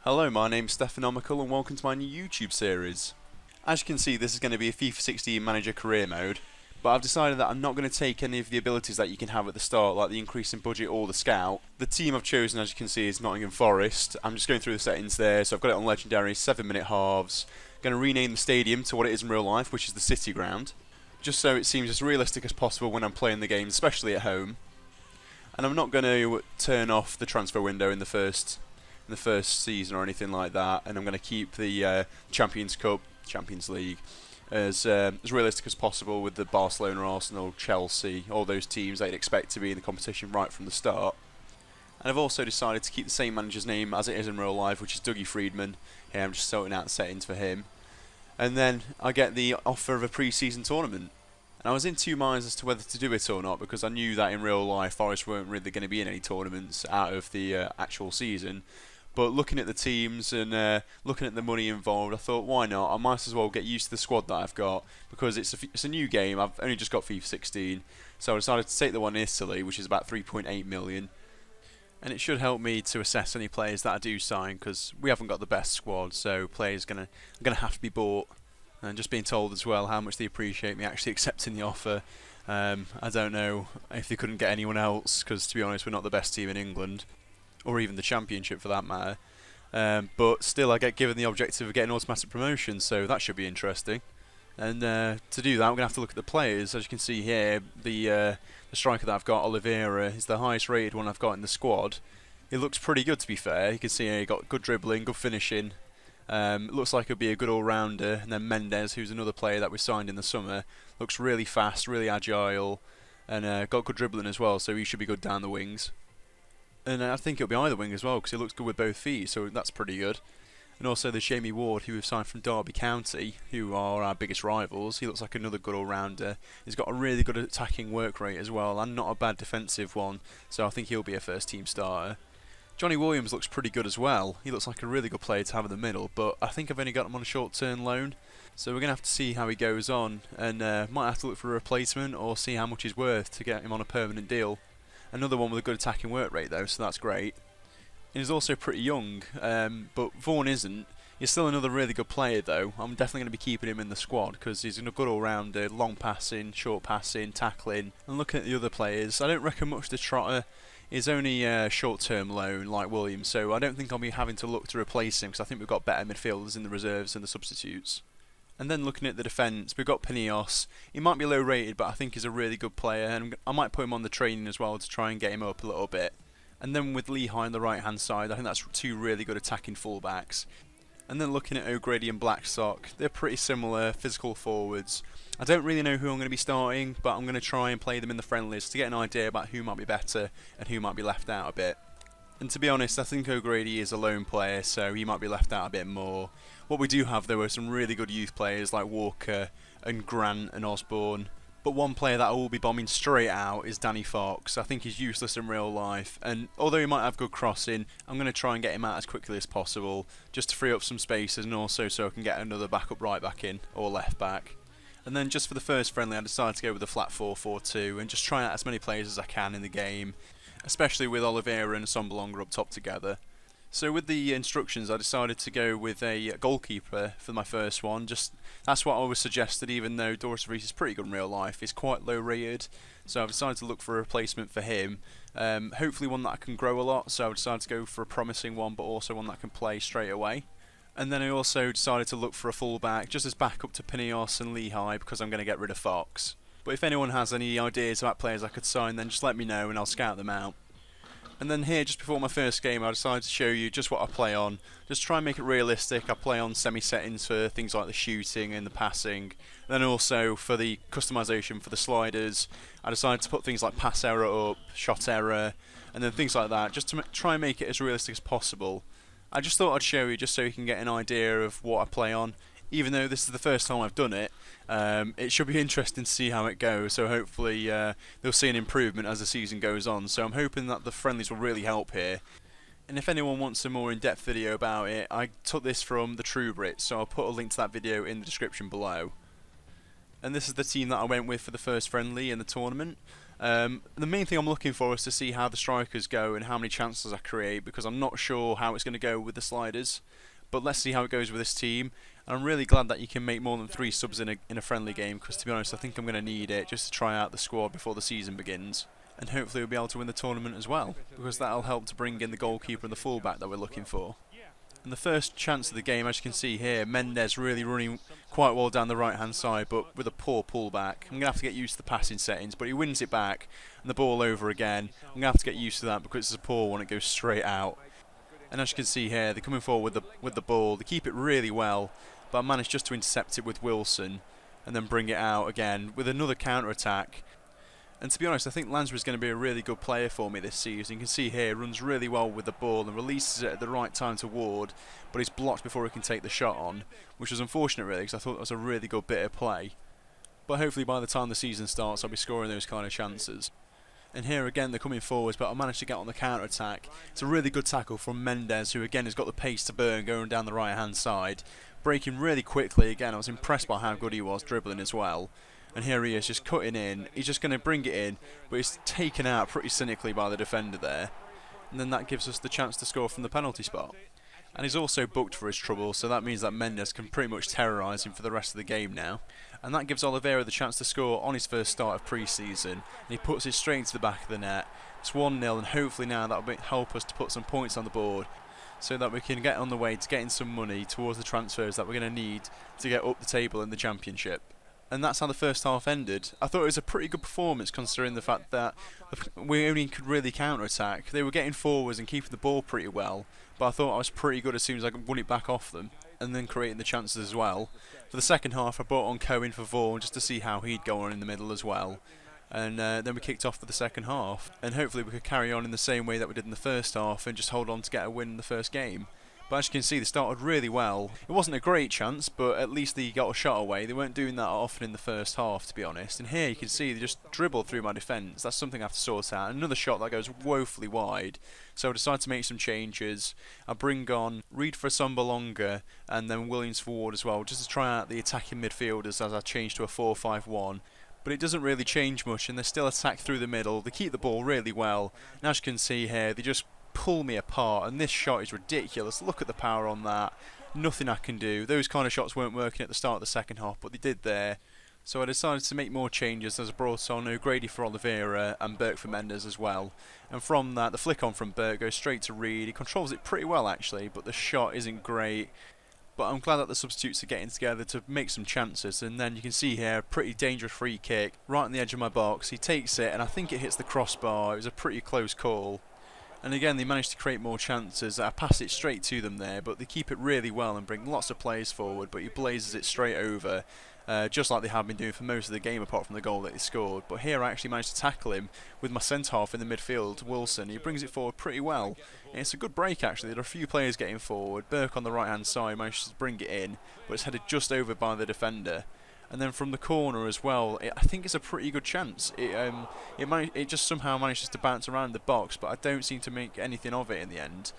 Hello, my name's Stephanomical and welcome to my new YouTube series. As you can see, this is going to be a FIFA 16 Manager Career Mode, but I've decided that I'm not going to take any of the abilities that you can have at the start, like the increase in budget or the scout. The team I've chosen, as you can see, is Nottingham Forest. I'm just going through the settings there, so I've got it on Legendary, 7-minute halves. Going to rename the stadium to what it is in real life, which is the City Ground, just so it seems as realistic as possible when I'm playing the game, especially at home. And I'm not going to turn off the transfer window in the first season or anything like that, and I'm going to keep the Champions League as realistic as possible with the Barcelona, Arsenal, Chelsea, all those teams that you'd expect to be in the competition right from the start. And I've also decided to keep the same manager's name as it is in real life, which is Dougie Freedman. Here I'm just sorting out the settings for him. And then I get the offer of a pre-season tournament. And I was in two minds as to whether to do it or not, because I knew that in real life Forest weren't really going to be in any tournaments out of the actual season. But looking at the teams and looking at the money involved, I thought, why not? I might as well get used to the squad that I've got, because it's a new game. I've only just got FIFA 16, so I decided to take the one in Italy, which is about 3.8 million. And it should help me to assess any players that I do sign, because we haven't got the best squad, so players are gonna have to be bought. And just being told as well how much they appreciate me actually accepting the offer. I don't know if they couldn't get anyone else, because to be honest, we're not the best team in England, or even the Championship for that matter. But still, I get given the objective of getting automatic promotion, so that should be interesting. And to do that, I'm going to have to look at the players. As you can see here, the striker that I've got, Oliveira, is the highest rated one I've got in the squad. It looks pretty good, to be fair. You can see here, he got good dribbling, good finishing. It looks like he'll be a good all-rounder. And then Mendes, who's another player that we signed in the summer, looks really fast, really agile, and got good dribbling as well, so he should be good down the wings. And I think he'll be either wing as well, because he looks good with both feet, so that's pretty good. And also there's Jamie Ward, who we've signed from Derby County, who are our biggest rivals. He looks like another good all-rounder. He's got a really good attacking work rate as well, and not a bad defensive one, so I think he'll be a first-team starter. Johnny Williams looks pretty good as well. He looks like a really good player to have in the middle, but I think I've only got him on a short-term loan, so we're going to have to see how he goes on, and might have to look for a replacement or see how much he's worth to get him on a permanent deal. Another one with a good attacking work rate though, so that's great. And he's also pretty young, but Vaughan isn't. He's still another really good player though. I'm definitely going to be keeping him in the squad because he's a good all-rounder, long passing, short passing, tackling. And looking at the other players, I don't reckon much to Trotter. He's only a short-term loan like Williams, so I don't think I'll be having to look to replace him because I think we've got better midfielders in the reserves and the substitutes. And then looking at the defence, we've got Pineos. He might be low rated, but I think he's a really good player, and I might put him on the training as well to try and get him up a little bit. And then with Lehigh on the right hand side, I think that's two really good attacking fullbacks. And then looking at O'Grady and Blackstock, they're pretty similar, physical forwards. I don't really know who I'm going to be starting, but I'm going to try and play them in the friendlies to get an idea about who might be better and who might be left out a bit. And to be honest, I think O'Grady is a lone player, so he might be left out a bit more. What we do have, though, are some really good youth players like Walker and Grant and Osborne. But one player that I will be bombing straight out is Danny Fox. I think he's useless in real life, and although he might have good crossing, I'm going to try and get him out as quickly as possible, just to free up some spaces and also so I can get another backup right back in, or left back. And then just for the first friendly, I decided to go with a flat 4-4-2 and just try out as many players as I can in the game, especially with Oliveira and Sombalonga up top together. So with the instructions, I decided to go with a goalkeeper for my first one. That's what I was suggested, even though Doris Reese is pretty good in real life. He's quite low rated, so I've decided to look for a replacement for him. Hopefully one that I can grow a lot, so I decided to go for a promising one, but also one that can play straight away. And then I also decided to look for a fullback, just as backup to Pineos and Lehigh, because I'm going to get rid of Fox. But if anyone has any ideas about players I could sign, then just let me know and I'll scout them out. And then here, just before my first game, I decided to show you just what I play on. Just try and make it realistic. I play on semi-settings for things like the shooting and the passing. And then also for the customization for the sliders, I decided to put things like pass error up, shot error, and then things like that, just to try and make it as realistic as possible. I just thought I'd show you just so you can get an idea of what I play on. Even though this is the first time I've done it, it should be interesting to see how it goes, so hopefully they'll see an improvement as the season goes on. So I'm hoping that the friendlies will really help here. And if anyone wants a more in-depth video about it, I took this from the True Brits, so I'll put a link to that video in the description below. and this is the team that I went with for the first friendly in the tournament. The main thing I'm looking for is to see how the strikers go and how many chances I create, because I'm not sure how it's going to go with the sliders. But let's see how it goes with this team. And I'm really glad that you can make more than 3 subs in a friendly game, because to be honest I think I'm going to need it just to try out the squad before the season begins. And hopefully we'll be able to win the tournament as well, because that'll help to bring in the goalkeeper and the fullback that we're looking for. And the first chance of the game, as you can see here, Mendes really running quite well down the right hand side, but with a poor pullback. I'm going to have to get used to the passing settings, but he wins it back and the ball over again. I'm going to have to get used to that because it's a poor one, it goes straight out. And as you can see here, they're coming forward with the ball. They keep it really well, but I managed just to intercept it with Wilson and then bring it out again with another counter-attack. And to be honest, I think Lansbury's going to be a really good player for me this season. You can see here, runs really well with the ball and releases it at the right time to Ward, but he's blocked before he can take the shot on, which was unfortunate really, because I thought that was a really good bit of play. But hopefully by the time the season starts, I'll be scoring those kind of chances. And here again, they're coming forwards, but I managed to get on the counter-attack. It's a really good tackle from Mendes, who again has got the pace to burn going down the right-hand side. Breaking really quickly again, I was impressed by how good he was dribbling as well. And here he is just cutting in, he's just going to bring it in, but he's taken out pretty cynically by the defender there. And then that gives us the chance to score from the penalty spot. And he's also booked for his trouble, so that means that Mendes can pretty much terrorise him for the rest of the game now. And that gives Oliveira the chance to score on his first start of pre-season, and he puts it straight into the back of the net. It's 1-0, and hopefully now that will help us to put some points on the board, so that we can get on the way to getting some money towards the transfers that we're going to need to get up the table in the Championship. And that's how the first half ended. I thought it was a pretty good performance considering the fact that we only could really counter-attack. They were getting forwards and keeping the ball pretty well, but I thought I was pretty good as soon as I won it back off them, and then creating the chances as well. For the second half I brought on Cohen for Vaughan just to see how he'd go on in the middle as well. And then we kicked off for the second half, and hopefully we could carry on in the same way that we did in the first half and just hold on to get a win in the first game. But as you can see, they started really well. It wasn't a great chance, but at least they got a shot away. They weren't doing that often in the first half, to be honest. And here you can see they just dribbled through my defence. That's something I have to sort out. Another shot that goes woefully wide. So I decided to make some changes. I bring on Reid for Sombalonga and then Williams forward as well, just to try out the attacking midfielders as I change to a 4-5-1. But it doesn't really change much, and they still attack through the middle. They keep the ball really well. And as you can see here, they just pull me apart, and this shot is ridiculous. Look at the power on that. Nothing I can do. Those kind of shots weren't working at the start of the second half, but they did there. So I decided to make more changes as I brought on O'Grady for Oliveira and Burke for Mendes as well. And from that, the flick on from Burke goes straight to Reid. He controls it pretty well actually, but the shot isn't great. But I'm glad that the substitutes are getting together to make some chances. And then you can see here, a pretty dangerous free kick right on the edge of my box. He takes it, and I think it hits the crossbar. It was a pretty close call. And again, they managed to create more chances. I pass it straight to them there, but they keep it really well and bring lots of players forward, but he blazes it straight over, just like they have been doing for most of the game apart from the goal that he scored. But here I actually managed to tackle him with my centre-half in the midfield, Wilson. He brings it forward pretty well. And it's a good break actually. There are a few players getting forward. Burke on the right-hand side managed to bring it in, but it's headed just over by the defender. And then from the corner as well, I think it's a pretty good chance. It just somehow manages to bounce around the box, but I don't seem to make anything of it in the end.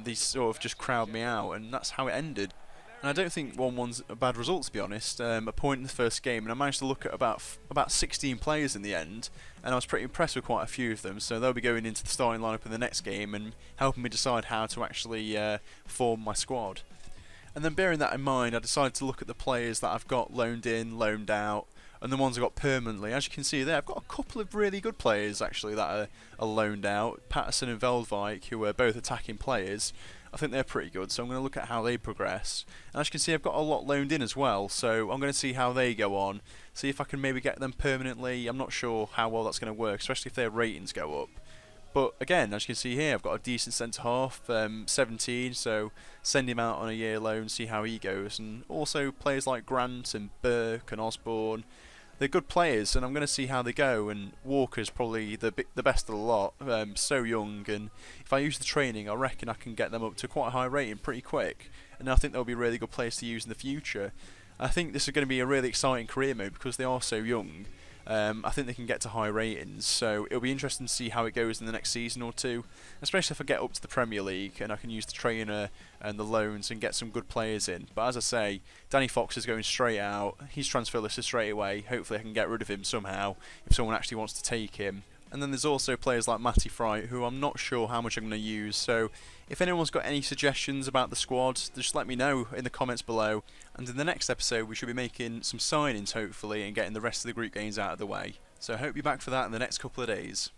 They sort of just crowd me out, and that's how it ended. And I don't think 1-1's a bad result, to be honest. A point in the first game, and I managed to look at about 16 players in the end, and I was pretty impressed with quite a few of them. So they'll be going into the starting lineup in the next game and helping me decide how to actually form my squad. And then bearing that in mind, I decided to look at the players that I've got loaned in, loaned out, and the ones I've got permanently. As you can see there, I've got a couple of really good players actually that are loaned out. Patterson and Veldwijk, who are both attacking players. I think they're pretty good, so I'm going to look at how they progress. And as you can see, I've got a lot loaned in as well, so I'm going to see how they go on, see if I can maybe get them permanently. I'm not sure how well that's going to work, especially if their ratings go up. But again, as you can see here, I've got a decent centre-half, 17, so send him out on a year loan, see how he goes. And also players like Grant and Burke and Osborne, they're good players, and I'm going to see how they go. And Walker's probably the best of the lot, so young, and if I use the training, I reckon I can get them up to quite a high rating pretty quick. And I think they'll be really good players to use in the future. I think this is going to be a really exciting career mode because they are so young. I think they can get to high ratings, so it'll be interesting to see how it goes in the next season or two, especially if I get up to the Premier League and I can use the trainer and the loans and get some good players in. But as I say, Danny Fox is going straight out, he's transfer listed straight away. Hopefully I can get rid of him somehow if someone actually wants to take him. And then there's also players like Matty Fry, who I'm not sure how much I'm going to use, so if anyone's got any suggestions about the squad, just let me know in the comments below. And in the next episode we should be making some signings hopefully and getting the rest of the group games out of the way. So I hope you're back for that in the next couple of days.